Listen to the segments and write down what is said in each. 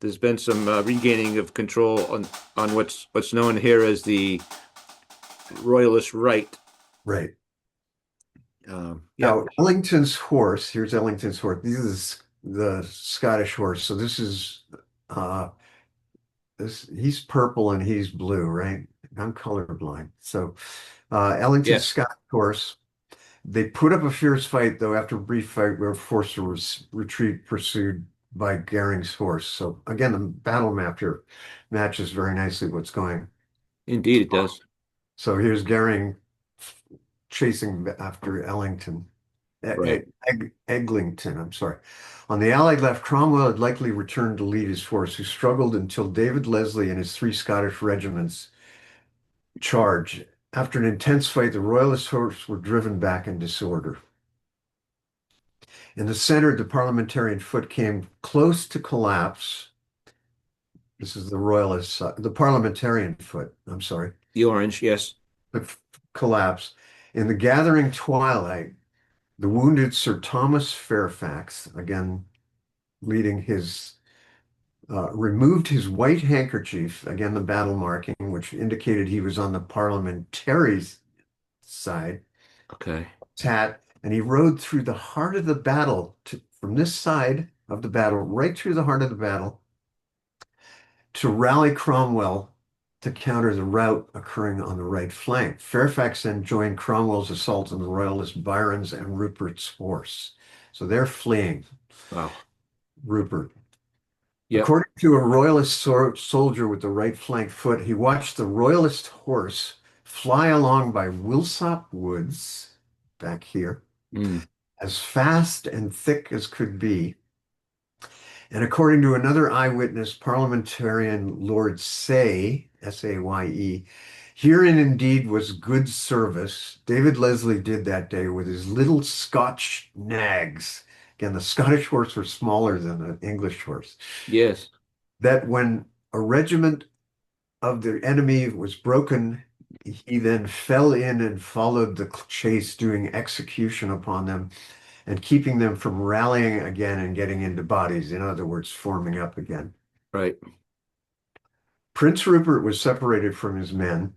There's been some regaining of control on what's known here as the Royalist right. Right. Yeah, Now, Ellington's horse, here's Ellington's horse. This is the Scottish horse. So uh he's purple and he's blue, right? I'm colorblind. So Ellington's yes, Scottish horse. They put up a fierce fight, though after a brief fight, we were forced to retreat, pursued by Garing's horse. So again, the battle map here matches very nicely what's going. indeed it does. So here's Garing chasing after Ellington. Right. Eglinton, I'm sorry. On the Allied left, Cromwell had likely returned to lead his force, who struggled until David Leslie and his three Scottish regiments charged. After an intense fight, the Royalist horse were driven back in disorder. In the center, the parliamentarian foot came close to collapse. This is the Royalist side, the parliamentarian foot, I'm sorry, The orange, yes. the collapse. In the gathering twilight, the wounded Sir Thomas Fairfax, again leading removed his white handkerchief, again the battle marking, which indicated he was on the parliamentaries side, Okay. his hat, and he rode through the heart of the battle from this side of the battle, right through the heart of the battle, to rally Cromwell to counter the rout occurring on the right flank. Fairfax then joined Cromwell's assault on the Royalist Byron's and Rupert's horse. So they're fleeing. Wow. Rupert. Yep. According to a Royalist soldier with the right flank foot, he watched the Royalist horse fly along by Wilsop Woods, back here, Mm. as fast and thick as could be. And according to another eyewitness, parliamentarian Lord Say, S-A-Y-E, herein indeed was good service David Leslie did that day with his little Scotch nags. Again, the Scottish horse were smaller than the English horse. Yes. That when a regiment of the enemy was broken, he then fell in and followed the chase, doing execution upon them and keeping them from rallying again and getting into bodies. In other words, forming up again. Right. Prince Rupert was separated from his men.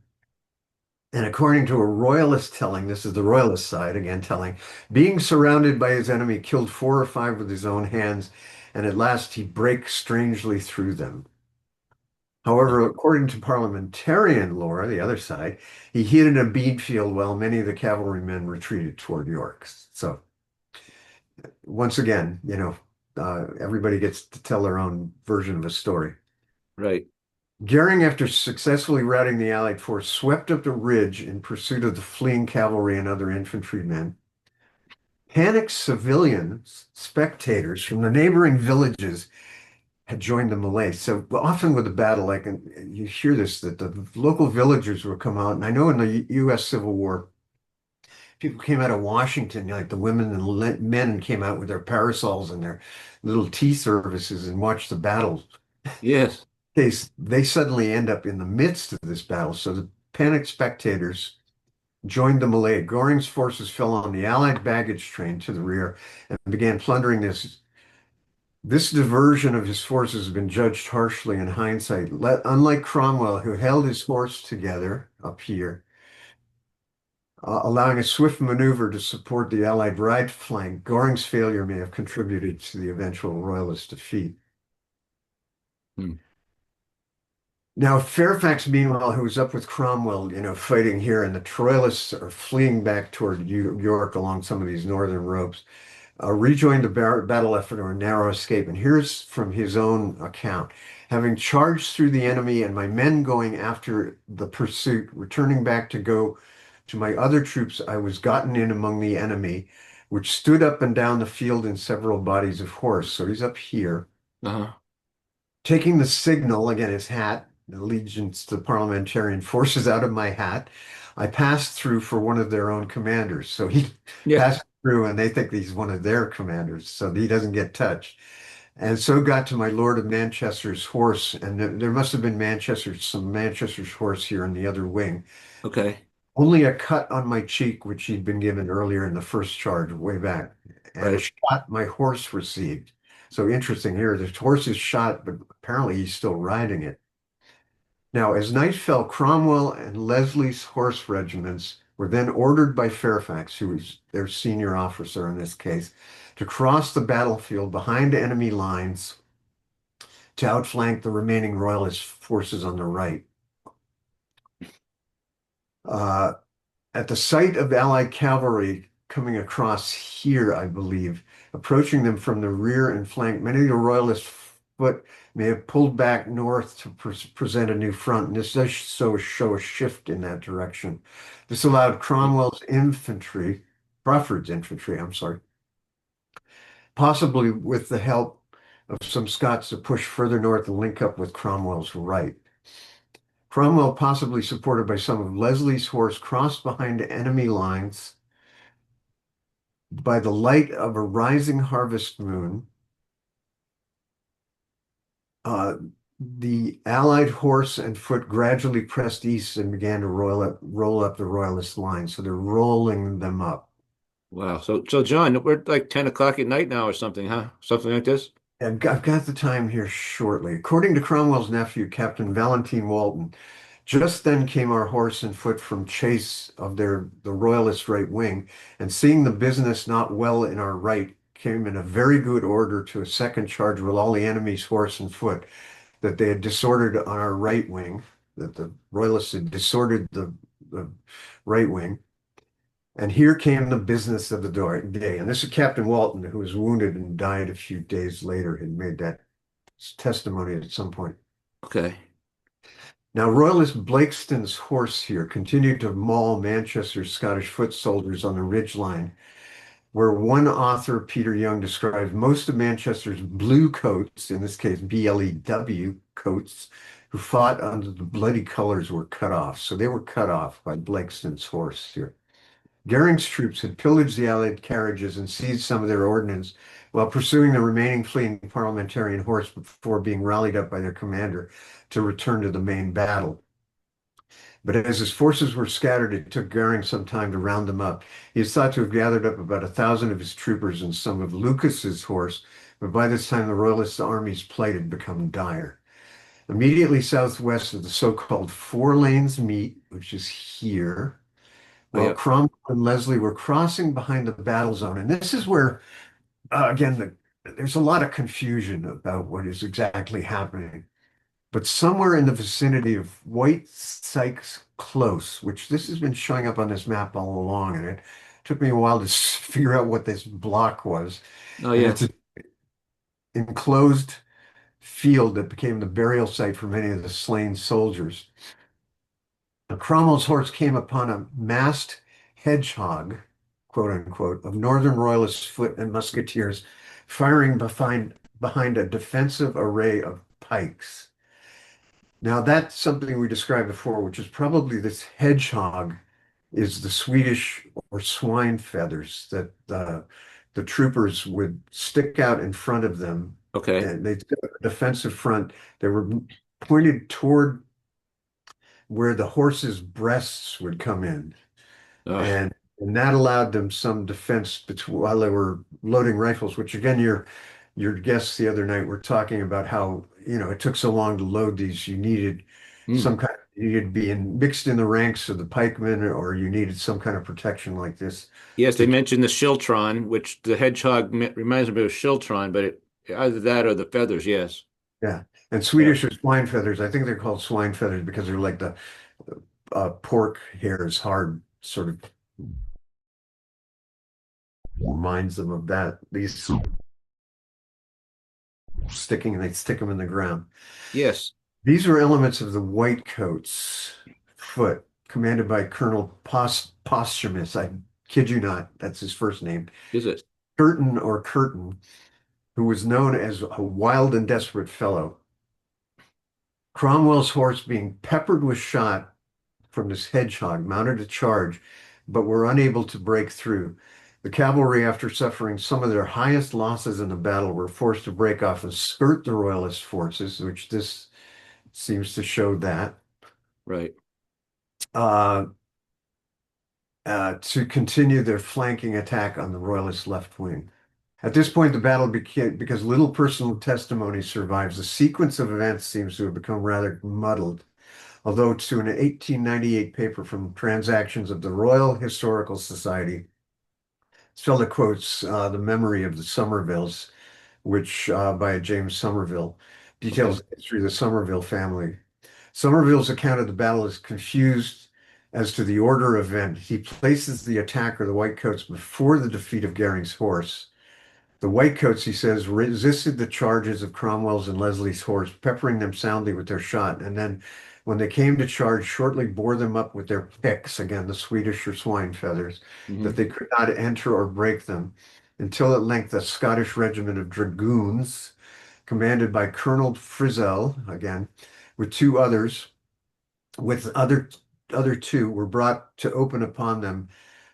And according to a royalist telling, this is the royalist side again telling, being surrounded by his enemy, killed 4 or 5 with his own hands, and at last he breaks strangely through them. However, according to parliamentarian lore, the other side, he hid in a bean field while many of the cavalrymen retreated toward York. So once again, everybody gets to tell their own version of a story. Right. Goering, after successfully routing the Allied force, swept up the ridge in pursuit of the fleeing cavalry and other infantrymen. Panicked civilians, spectators from the neighboring villages had joined the melee. So often with the battle, like you hear this, that the local villagers would come out. And I know in the U.S. Civil War, people came out of Washington, like the women and men came out with their parasols and their little tea services and watched the battle. Yes. They suddenly end up in the midst of this battle. So the panicked spectators joined the melee. Goring's forces fell on the Allied baggage train to the rear and began plundering this. This diversion of his forces has been judged harshly in hindsight. Unlike Cromwell, who held his force together up here, allowing a swift maneuver to support the Allied right flank, Goring's failure may have contributed to the eventual Royalist defeat. Mm. Now, Fairfax, meanwhile, who was up with Cromwell, fighting here, and the Royalists are fleeing back toward York along some of these northern ropes, rejoined the battle effort or a narrow escape. And here's from his own account. Having charged through the enemy and my men going after the pursuit, returning back to go to my other troops, I was gotten in among the enemy, which stood up and down the field in several bodies of horse. So he's up here. Uh-huh. Taking the signal, again, his hat, allegiance to the parliamentarian forces out of my hat, I passed through for one of their own commanders. So he Yeah. passed through and they think he's one of their commanders, so he doesn't get touched. And so got to my Lord of Manchester's horse, and there must have been some Manchester's horse here in the other wing. Okay. Only a cut on my cheek, which he'd been given earlier in the first charge way back, and a Right. shot my horse received. So interesting here. The horse is shot, but apparently he's still riding it. Now, as night fell, Cromwell and Leslie's horse regiments were then ordered by Fairfax, who was their senior officer in this case, to cross the battlefield behind enemy lines to outflank the remaining Royalist forces on the right. Uh, at the sight of Allied cavalry coming across here, I believe, approaching them from the rear and flank, many of the Royalist foot may have pulled back north to present a new front, and this does show a shift in that direction. This allowed Crawford's infantry, I'm sorry, possibly with the help of some Scots to push further north and link up with Cromwell's right. Cromwell, possibly supported by some of Leslie's horse, crossed behind enemy lines by the light of a rising harvest moon. Uh, the Allied horse and foot gradually pressed east and began to roll up the Royalist line. So they're rolling them up. Wow. So John, we're like 10 o'clock at night now or something, huh? Something like this? I've got the time here shortly. According to Cromwell's nephew, Captain Valentine Walton, just then came our horse and foot from chase of the Royalist right wing, and seeing the business not well in our right, came in a very good order to a second charge with all the enemy's horse and foot that they had disordered on our right wing, that the Royalists had disordered the right wing. And here came the business of the day. And this is Captain Walton, who was wounded and died a few days later, had made that testimony at some point. Okay. Now, Royalist Blakeston's horse here continued to maul Manchester's Scottish foot soldiers on the ridge line, where one author, Peter Young, described most of Manchester's blue coats, in this case BLEW coats, who fought under the bloody colors were cut off. So they were cut off by Blakeston's horse here. Goering's troops had pillaged the Allied carriages and seized some of their ordnance while pursuing the remaining fleeing parliamentarian horse before being rallied up by their commander to return to the main battle. But as his forces were scattered, it took Goering some time to round them up. He is thought to have gathered up about 1,000 of his troopers and some of Lucas's horse, but by this time the Royalist army's plight had become dire. Immediately southwest of the so-called Four Lanes Meet, which is here, Oh, while yeah. Cromwell and Leslie were crossing behind the battle zone. And this is where, again, there's a lot of confusion about what is exactly happening. But somewhere in the vicinity of White Sykes Close, which this has been showing up on this map all along, and it took me a while to figure out what this block was. Oh, And yeah. it's an enclosed field that became the burial site for many of the slain soldiers. Cromwell's horse came upon a masked hedgehog, quote unquote, of Northern Royalist foot and musketeers firing behind a defensive array of pikes. Now, that's something we described before, which is probably this hedgehog is the Swedish or swine feathers that the troopers would stick out in front of them, Okay. and they'd have a defensive front. They were pointed toward where the horse's breasts would come in, Uh, and that allowed them some defense while they were loading rifles. Which again, your guests the other night were talking about how it took so long to load these. You needed hmm. some kind. You needed to be mixed in the ranks of the pikemen, or you needed some kind of protection like this Yes, they to. mentioned the Shiltron, which the hedgehog reminds me of Shiltron, but either that or the feathers, yes. Yeah, and Yeah. Swedish are swine feathers. I think they're called swine feathers because they're like the pork hairs, hard sort of reminds them of that. These sticking and they stick them in the ground. Yes. These were elements of the Whitecoats' foot, commanded by Colonel Posthumus. I kid you not, that's his first name. Is it? Curtin, who was known as a wild and desperate fellow. Cromwell's horse being peppered with shot from this hedgehog mounted a charge, but were unable to break through. The cavalry, after suffering some of their highest losses in the battle, were forced to break off and skirt the Royalist forces, which this seems to show that, Right. uh, to continue their flanking attack on the Royalist left wing. At this point, the battle became, because little personal testimony survives, the sequence of events seems to have become rather muddled. Although to an 1898 paper from Transactions of the Royal Historical Society, Stella quotes the memory of the Somervilles, which by James Somerville Okay. details the history of the Somerville family. Somerville's account of the battle is confused as to the order of event. He places the attacker, the Whitecoats, before the defeat of Garing's horse. The Whitecoats, he says, resisted the charges of Cromwell's and Leslie's horse, peppering them soundly with their shot, and then, when they came to charge, shortly bore them up with their picks, again, the Swedish or swine feathers, that Hmm. they could not enter or break them, until at length a Scottish regiment of dragoons, commanded by Colonel Frizzell, again, with two others, with other two, were brought to open upon them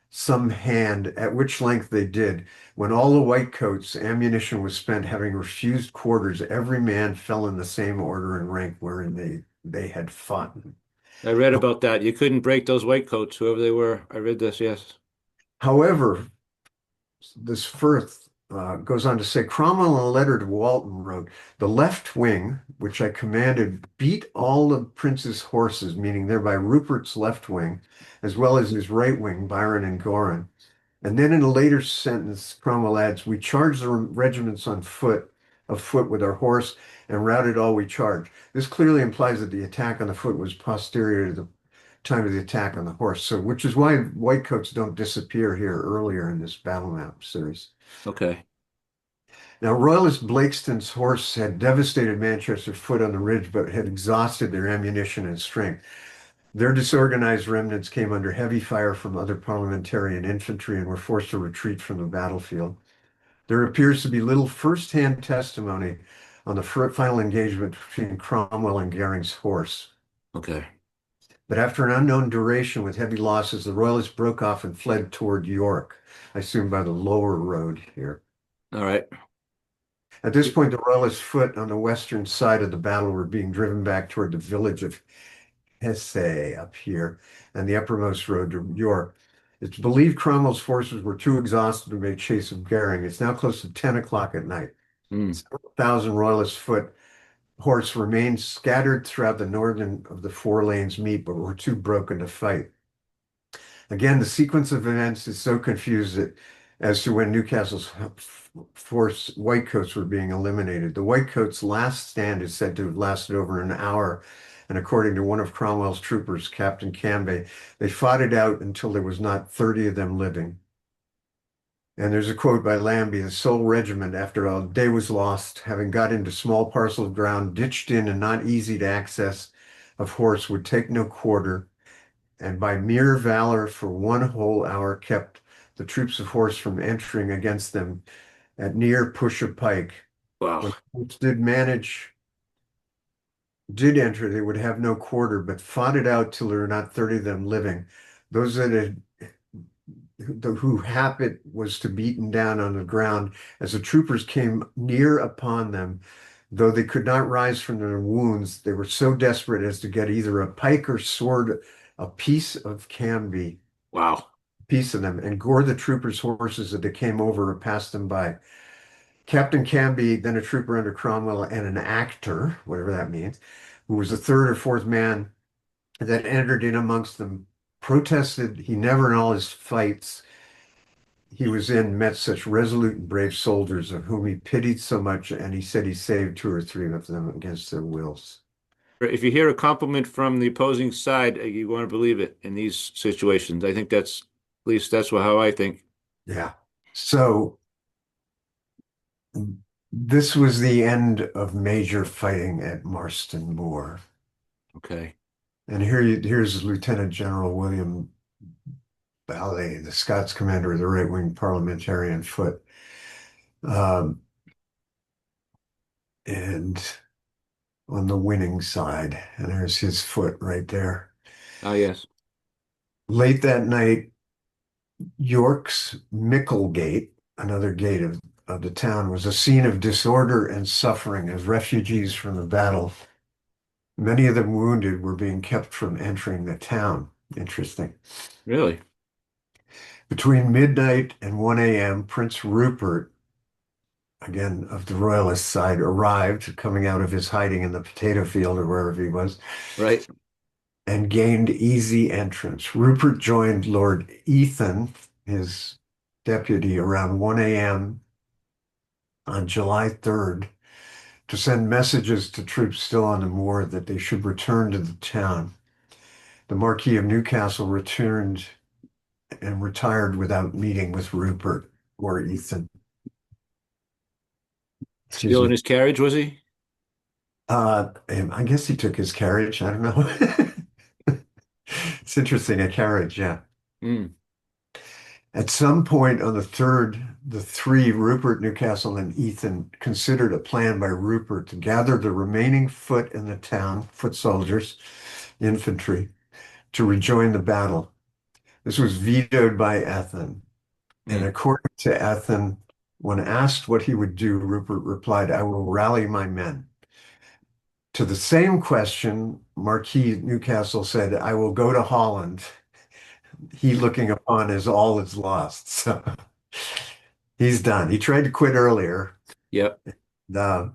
some hand, at which length they did. When all the whitecoats' ammunition was spent, having refused quarters, every man fell in the same order and rank wherein they had fought. I read about that. You couldn't break those white coats, whoever they were. I read this, yes. However, this Firth goes on to say, Cromwell in a letter to Walton wrote, the left wing, which I commanded, beat all the prince's horses, meaning thereby Rupert's left wing, as well as his right wing, Byron and Gorin. And then in a later sentence, Cromwell adds, we charged the regiments of foot with our horse and routed all we charged. This clearly implies that the attack on the foot was posterior to the time of the attack on the horse. So, which is why whitecoats don't disappear here earlier in this battle map series. Okay. Now, Royalist Blakeston's horse had devastated Manchester foot on the ridge, but had exhausted their ammunition and strength. Their disorganized remnants came under heavy fire from other parliamentarian infantry and were forced to retreat from the battlefield. There appears to be little first-hand testimony on the final engagement between Cromwell and Garing's horse. Okay. But after an unknown duration with heavy losses, the Royalists broke off and fled toward York, I assume by the lower road here. All right. At this point, the Royalist foot on the western side of the battle were being driven back toward the village of Hesse up here and the uppermost road to York. It's believed Cromwell's forces were too exhausted to make chase of Goring. It's now close to 10 o'clock at night. Mm. Several thousand Royalist horse remained scattered throughout the northern of the four lanes meet, but were too broken to fight. Again, the sequence of events is so confused as to when Newcastle's force Whitecoats were being eliminated. The Whitecoats' last stand is said to have lasted over an hour, and according to one of Cromwell's troopers, Captain Cambay, they fought it out until there was not 30 of them living. And there's a quote by Lambie, the sole regiment, after a day was lost, having got into small parcel of ground, ditched in and not easy to access of horse, would take no quarter, and by mere valor for one whole hour kept the troops of horse from entering against them at near push of pike. Wow. When troops did enter, they would have no quarter, but fought it out till there were not 30 of them living. Those that had who habit was to beaten down on the ground as the troopers came near upon them, though they could not rise from their wounds, they were so desperate as to get either a pike or sword, a piece of Cambie, Wow. piece of them, and gore the troopers' horses as they came over or passed them by. Captain Cambie, then a trooper under Cromwell, and an actor, whatever that means, who was the third or fourth man that entered in amongst them, protested he never in all his fights he was in met such resolute and brave soldiers of whom he pitied so much, and he said he saved two or three of them against their wills. If you hear a compliment from the opposing side, you want to believe it in these situations. I think at least that's how I think. Yeah. So this was the end of major fighting at Marston Moor. Okay. And here's Lieutenant General William Ballay, the Scots commander of the right-wing Parliamentarian foot. Um, and on the winning side, and there's his foot right there. Ah, yes. Late that night, York's Micklegate, another gate of the town, was a scene of disorder and suffering as refugees from the battle, many of them wounded, were being kept from entering the town. Interesting. Really? Between midnight and 1 a.m., Prince Rupert again, of the Royalist side arrived, coming out of his hiding in the potato field or wherever he was, Right. and gained easy entrance. Rupert joined Lord Ethan, his deputy, around 1 a.m. on July 3rd to send messages to troops still on the moor that they should return to the town. The Marquis of Newcastle returned and retired without meeting with Rupert or Ethan. Excuse Still in me. his carriage, was he? I guess he took his carriage. I don't know. It's interesting, a carriage, yeah. Mm. At some point on the third, the three, Rupert, Newcastle, and Ethan, considered a plan by Rupert to gather the remaining foot in the town, foot soldiers, infantry, to rejoin the battle. This was vetoed by Ethan. And Mm. according to Ethan, when asked what he would do, Rupert replied, I will rally my men. To the same question, Marquis Newcastle said, I will go to Holland. He looking upon as all is lost. So he's done. He tried to quit earlier. Yep. Uh,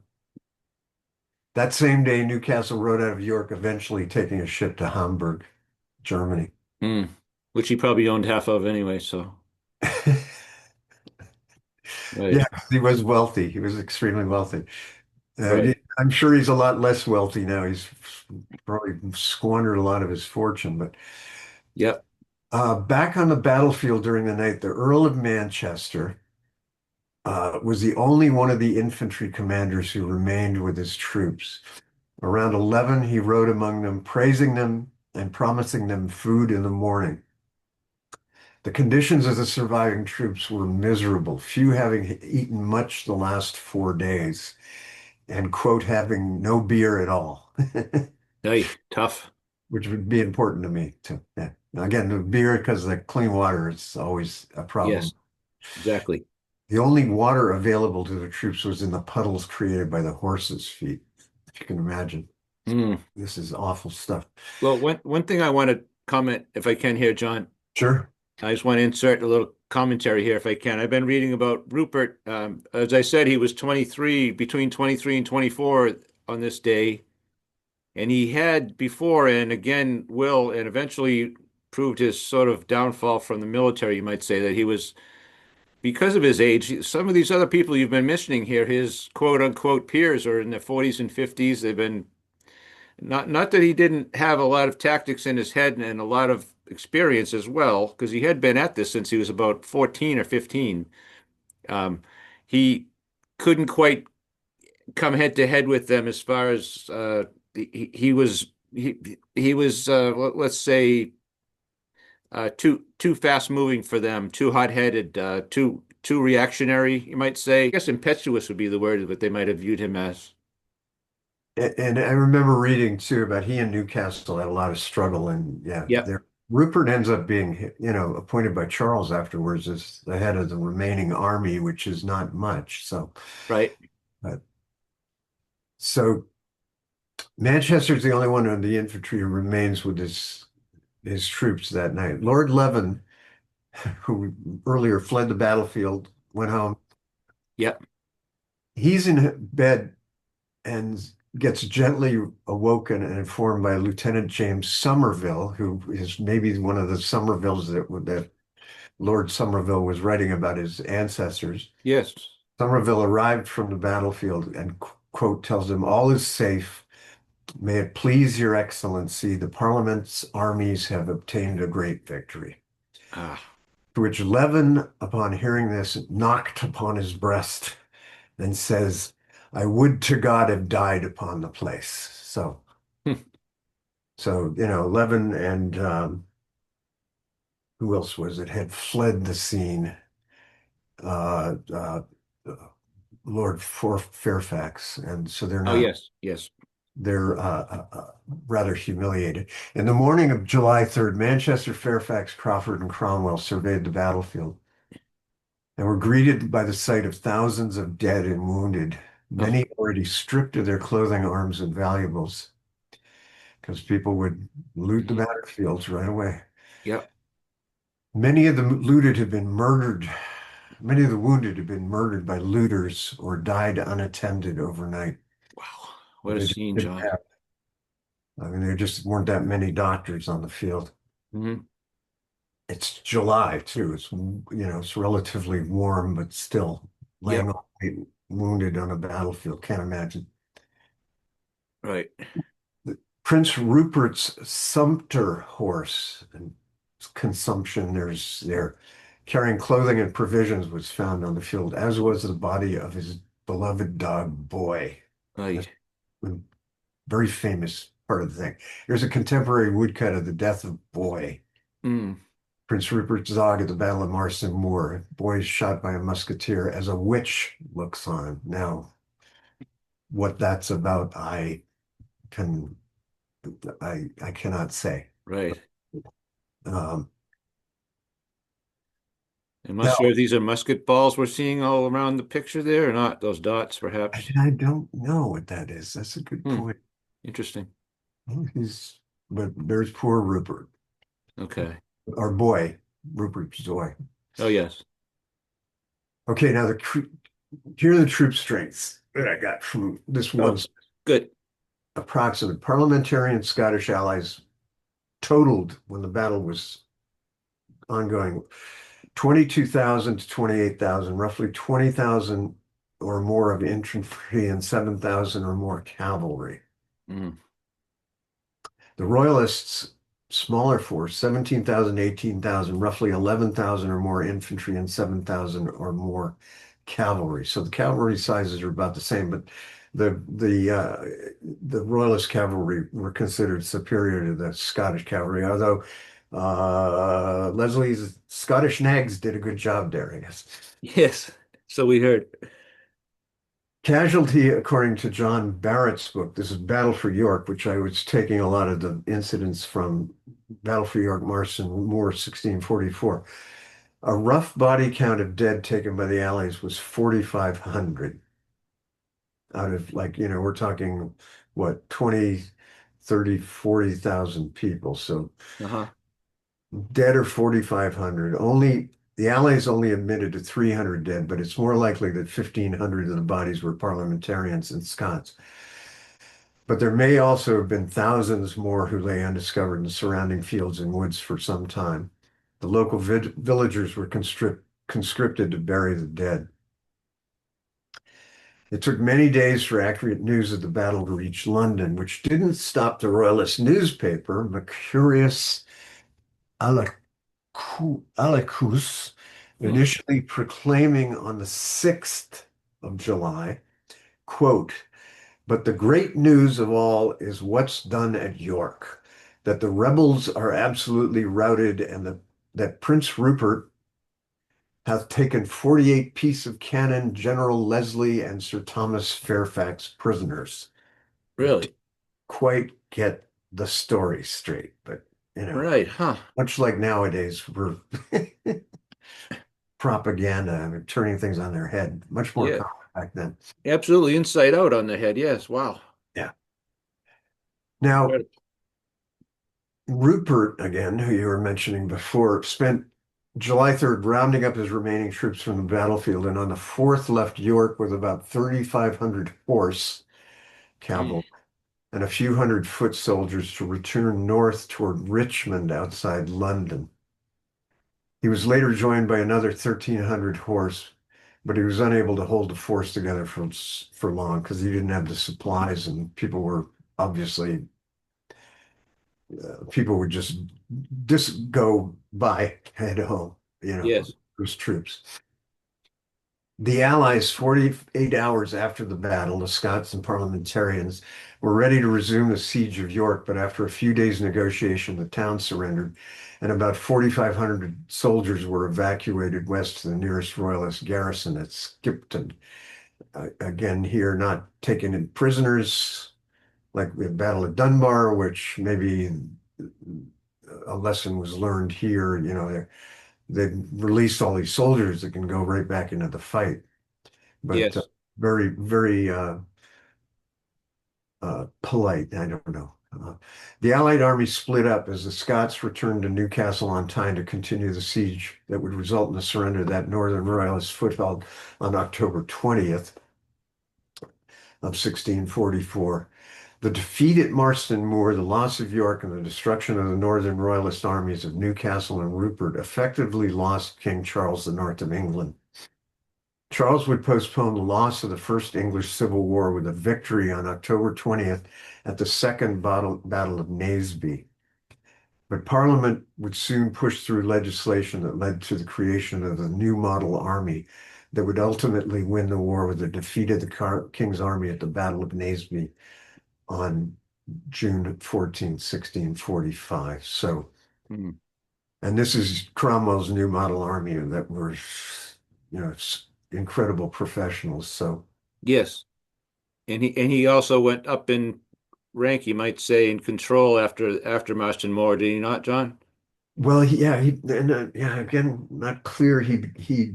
that same day, Newcastle rode out of York, eventually taking a ship to Hamburg, Germany. Mm. Which he probably owned half of anyway, so Yeah, right. he was wealthy. He was extremely wealthy. Right. I'm sure he's a lot less wealthy now. He's probably squandered a lot of his fortune. But Yep. back on the battlefield during the night, the Earl of Manchester was the only one of the infantry commanders who remained with his troops. Around 11, he rode among them, praising them and promising them food in the morning. The conditions of the surviving troops were miserable, few having eaten much the last 4 days, and, quote, having no beer at all, Hey, tough. which would be important to me too. Yeah. Now, again, the beer, because the clean water is always a problem. Yes, exactly. The only water available to the troops was in the puddles created by the horses' feet, if you can imagine. Mm. This is awful stuff. Well, one thing I want to comment, if I can here, John, Sure. I just want to insert a little commentary here, if I can. I've been reading about Rupert. As I said, he was 23, between 23 and 24 on this day. And he had before, and again will, and eventually proved his sort of downfall from the military, you might say, that he was, because of his age, some of these other people you've been mentioning here, his quote unquote peers are in their 40s and 50s. They've been not that he didn't have a lot of tactics in his head and a lot of experience as well, because he had been at this since he was about 14 or 15. Um, he couldn't quite come head to head with them as far as he was he was let's say too fast moving for them, too hot headed, too reactionary, you might say. I guess impetuous would be the word that they might have viewed him as. And I remember reading too about he and Newcastle had a lot of struggle, and yeah, Yep. there Rupert ends up being, appointed by Charles afterwards as the head of the remaining army, which is not much. Right. Uh, so Manchester's the only one of the infantry who remains with his troops that night. Lord Leven, who earlier fled the battlefield, went home. Yep. He's in bed and gets gently awoken and informed by Lieutenant James Somerville, who is maybe one of the Somervilles that Lord Somerville was writing about his ancestors. Yes. Somerville arrived from the battlefield and, quote, tells him, all is safe. May it please your excellency, the Parliament's armies have obtained a great victory. Ah. To which Leven, upon hearing this, knocked upon his breast and says, I would to God have died upon the place. So, Leven and who else was it, had fled the scene. Uh, uh, Lord Fairfax, and so they're Oh, not. yes. Yes. They're rather humiliated. In the morning of July 3rd, Manchester, Fairfax, Crawford, and Cromwell surveyed the battlefield and were greeted by the sight of thousands of dead and wounded, Oh, many already stripped of their clothing, arms, and valuables, because people would loot the battlefields right away. yep. Many of the looted had been murdered Many of the wounded had been murdered by looters or died unattended overnight. Wow. What a They just scene, didn't John. have, I mean, there just weren't that many doctors on the field. Hmm. It's July too. It's relatively warm, but still laying Yep. all night wounded on a battlefield. Can't imagine. Right. Prince Rupert's sumpter horse and consumption, there's there carrying clothing and provisions was found on the field, as was the body of his beloved dog Boy. That's Right. a very famous part of the thing. There's a contemporary woodcut of the death of Boy. Mm. Prince Rupert's dog at the Battle of Marston Moor. Boy is shot by a musketeer as a witch looks on. Now, what that's about, can I cannot say. Right. Um, I'm not now, sure if these are musket balls we're seeing all around the picture there or not. Those dots, perhaps. I don't know what that is. That's a good Hmm. point. Interesting. Well, but there's poor Rupert, Okay. our boy, Rupert's boy. Oh, yes. Okay, now here are the troop strengths that I got from this Oh, one's good. approximate. Parliamentarian Scottish allies totaled when the battle was ongoing 22,000 to 28,000, roughly 20,000 or more of infantry and 7,000 or more cavalry. Mm. The Royalists' smaller force, 17,000, 18,000, roughly 11,000 or more infantry and 7,000 or more cavalry. So the cavalry sizes are about the same, but the Royalist cavalry were considered superior to the Scottish cavalry, although Leslie's Scottish nags did a good job there, I guess. Yes. So we heard. Casualty, according to John Barrett's book, this is Battle for York, which I was taking a lot of the incidents from Battle for York, Marston Moor, 1644. A rough body count of dead taken by the Allies was 4,500 out of we're talking what, 20, 30, 40,000 people. So Uh-huh. dead are 4,500. Only the Allies only admitted to 300 dead, but it's more likely that 1,500 of the bodies were Parliamentarians and Scots. But there may also have been thousands more who lay undiscovered in the surrounding fields and woods for some time. The local villagers were conscripted to bury the dead. It took many days for accurate news of the battle to reach London, which didn't stop the Royalist newspaper, Mercurius Alicus, Hmm. initially proclaiming on the 6th of July, quote, "But the great news of all is what's done at York, that the rebels are absolutely routed and that Prince Rupert hath taken 48 piece of cannon, General Leslie and Sir Thomas Fairfax prisoners." I didn't Really? quite get the story straight, but Right. Huh. much like nowadays, we're propaganda, I mean, turning things on their head, much more Yeah. common back then. Absolutely inside out on the head. Yes. Wow. Yeah. Now, Incredible. Rupert, again, who you were mentioning before, spent July 3rd rounding up his remaining troops from the battlefield, and on the 4th left York with about 3,500 horse Mm. cavalry and a few hundred foot soldiers to return north toward Richmond outside London. He was later joined by another 1,300 horse, but he was unable to hold the force together for long because he didn't have the supplies, and obviously people would just go by, head home, Yes. those troops. The Allies, 48 hours after the battle, the Scots and Parliamentarians were ready to resume the siege of York, but after a few days' negotiation, the town surrendered, and about 4,500 soldiers were evacuated west to the nearest Royalist garrison at Skipton. Again, here, not taken in prisoners, like the Battle of Dunbar, which maybe a lesson was learned here. They released all these soldiers that can go right back into the fight, but Yes. very, very polite. I don't know. Uh, the Allied army split up as the Scots returned to Newcastle on Tyne to continue the siege that would result in the surrender of that northern royalist foothold on October 20th of 1644. The defeat at Marston Moor, the loss of York, and the destruction of the northern royalist armies of Newcastle and Rupert effectively lost King Charles the north of England. Charles would postpone the loss of the First English Civil War with a victory on October 20th at the Second Battle of Naseby. But Parliament would soon push through legislation that led to the creation of the new model army that would ultimately win the war with the defeat of the King's army at the Battle of Naseby on June 14th, 1645. So, Mm. and this is Cromwell's new model army that were, incredible professionals. So, Yes. And he also went up in rank, you might say, in control after Marston Moor, did he not, John? well, yeah, again, not clear. He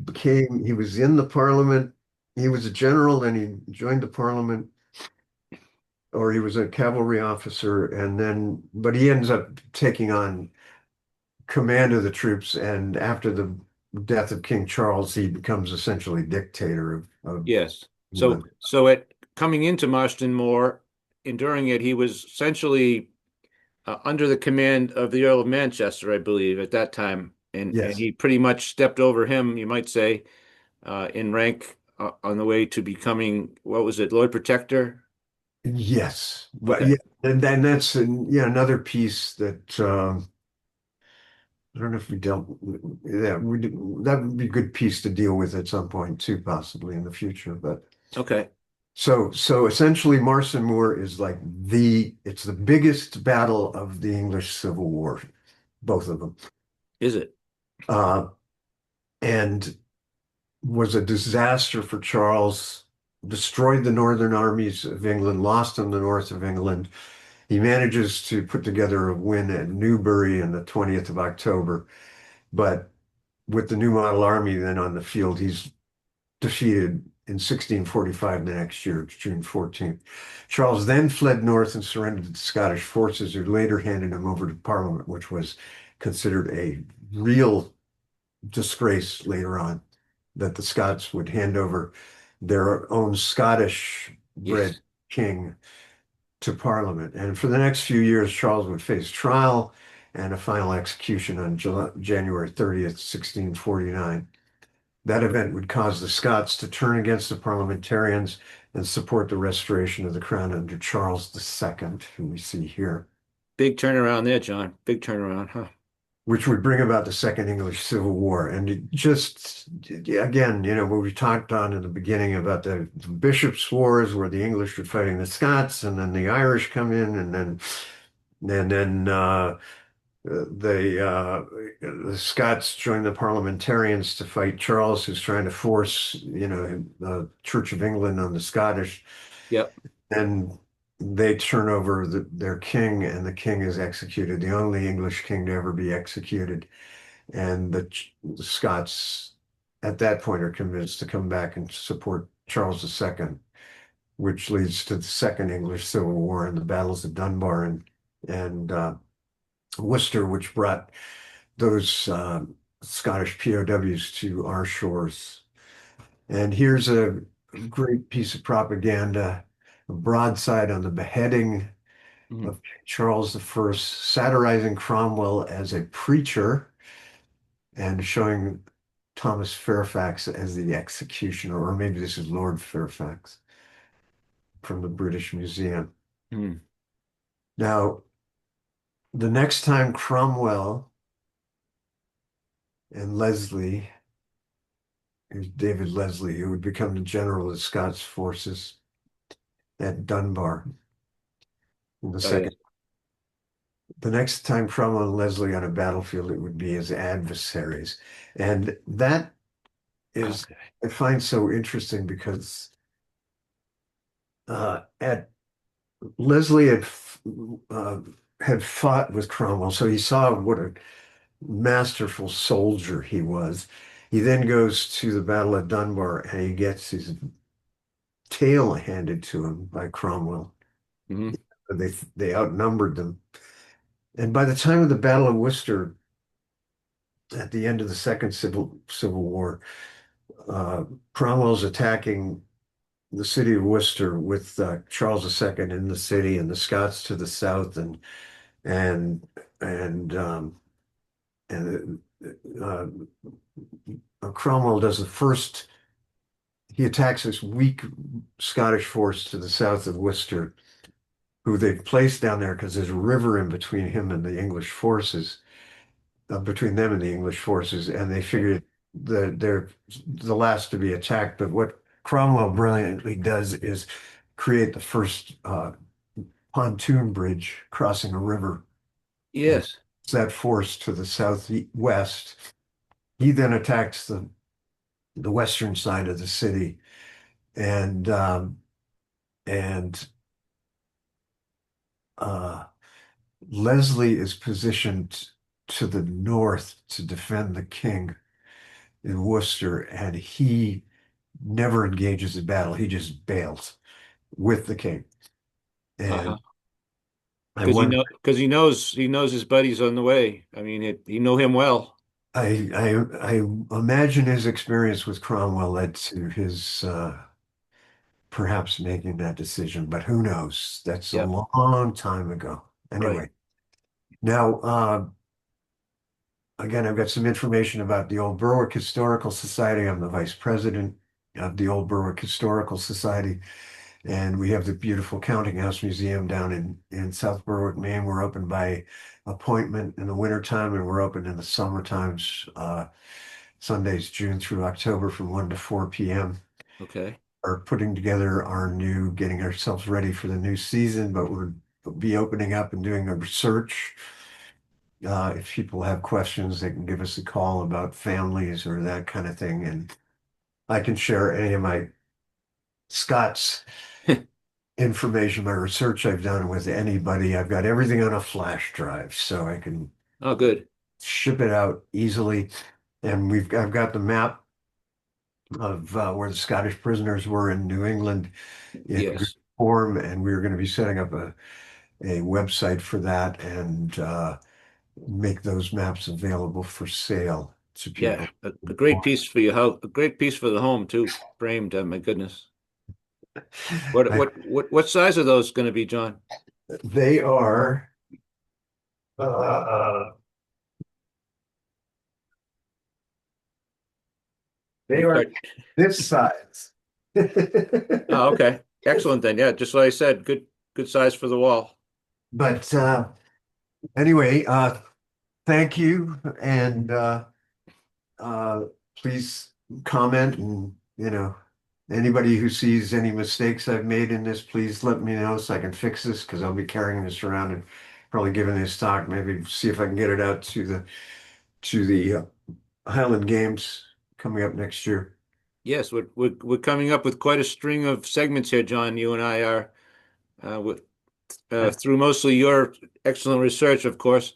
was in the Parliament. He was a general, and he joined the Parliament, or he was a cavalry officer, but he ends up taking on command of the troops, and after the death of King Charles, he becomes essentially dictator of Yes. So England. so at coming into Marston Moor and during it, he was essentially under the command of the Earl of Manchester, I believe, at that time, and Yes, he pretty much stepped over him, you might say, in rank on the way to becoming, what was it, Lord Protector? yes, but Okay. yeah, and then that's another piece that I don't know if we dealt. Yeah, that would be a good piece to deal with at some point too, possibly in the future. But Okay. so essentially, Marston Moor is like it's the biggest battle of the English Civil War, both of them, Is it? uh, and was a disaster for Charles. Destroyed the northern armies of England, lost in the north of England. He manages to put together a win at Newbury on the 20th of October, but with the new model army then on the field, he's defeated in 1645 the next year, June 14th. Charles then fled north and surrendered to the Scottish forces, who later handed him over to Parliament, which was considered a real disgrace later on, that the Scots would hand over their own Scottish bred Yes. king to Parliament. And for the next few years, Charles would face trial and a final execution on January 30th, 1649. That event would cause the Scots to turn against the Parliamentarians and support the restoration of the crown under Charles II, who we see here, Big turnaround there, John. Big turnaround, huh? which would bring about the Second English Civil War. And it just, again, what we talked on in the beginning about the Bishops' Wars, where the English were fighting the Scots, and then the Irish come in, and then the Scots join the Parliamentarians to fight Charles, who's trying to force, the Church of England on the Scottish. Yep. And they turn over their king, and the king is executed, the only English king to ever be executed. And the Scots at that point are convinced to come back and support Charles II, which leads to the Second English Civil War and the battles of Dunbar and Worcester, which brought those Scottish POWs to our shores. And here's a great piece of propaganda, a broadside on the beheading Mhm. of Charles I, satirizing Cromwell as a preacher and showing Thomas Fairfax as the executioner, or maybe this is Lord Fairfax from the British Museum. Mhm. Now, the next time Cromwell and Leslie, who's David Leslie, who would become the general of the Scots forces at Dunbar in the Oh, yes. second. The next time Cromwell and Leslie on a battlefield, it would be as adversaries. And that is, Okay. I find so interesting because at Leslie uh, had fought with Cromwell, so he saw what a masterful soldier he was. He then goes to the Battle of Dunbar and he gets his tail handed to him by Cromwell. Mhm. They outnumbered them. And by the time of the Battle of Worcester, at the end of the Second Civil War, uh, Cromwell's attacking the city of Worcester with Charles II in the city and the Scots to the south, and and um, and uh, Cromwell does the first. He attacks this weak Scottish force to the south of Worcester, who they've placed down there because there's a river in between him and the English forces, between them and the English forces, and they figured that they're the last to be attacked. But what Cromwell brilliantly does is create the first pontoon bridge crossing a river, and Yes. that force to the southwest. He then attacks the western side of the city, and and uh, Leslie is positioned to the north to defend the king in Worcester, and he never engages in battle. He just bails with the king. And Uh-huh. I wonder, Because he knows his buddy's on the way. I mean, he know him well. I imagine his experience with Cromwell led to his perhaps making that decision, but who knows? That's a Yep. long time ago. Right. Anyway, now again, I've got some information about the Old Berwick Historical Society. I'm the vice president of the Old Berwick Historical Society, and we have the beautiful Counting House Museum down in South Berwick, Maine. We're open by appointment in the wintertime, and we're open in the summer times, Sundays, June through October from 1 to 4 p.m. Okay. Are putting together getting ourselves ready for the new season, but we'll be opening up and doing a research. If people have questions, they can give us a call about families or that kind of thing. And I can share any of my Scots information, my research I've done with anybody. I've got everything on a flash drive, so I can Oh, good. ship it out easily. And I've got the map of where the Scottish prisoners were in New England in good Yes. form, and we are going to be setting up a website for that and make those maps available for sale to Yeah. people. A great piece for your house. A great piece for the home too. Framed. Oh, my goodness. I, What size are those going to be, John? they are uh, they You are got. this size. Oh, okay. Excellent then. Yeah, just like I said, good size for the wall. But anyway, thank you, and uh, please comment, and anybody who sees any mistakes I've made in this, please let me know so I can fix this because I'll be carrying this around and probably giving this talk. Maybe see if I can get it out to the Highland Games coming up next year. Yes, we're coming up with quite a string of segments here, John. You and I are with through mostly your excellent research, of course,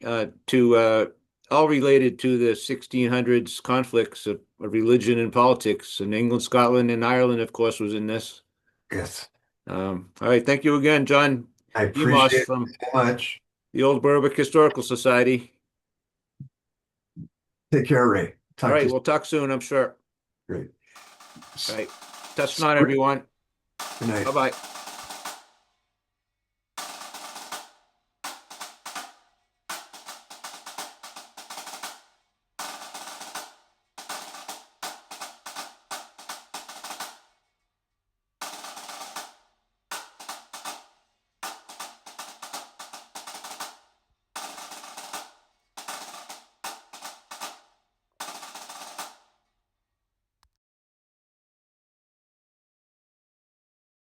to all related to the 1600s conflicts of religion and politics. And England, Scotland, and Ireland, of course, was in this. Yes, All right, thank you again, John I Demos appreciate it from so much. the Old Berwick Historical Society. Take care, Ray. All Talk to right, you. we'll talk soon, I'm sure. Great. All right, touch on everyone. Good night. Bye-bye.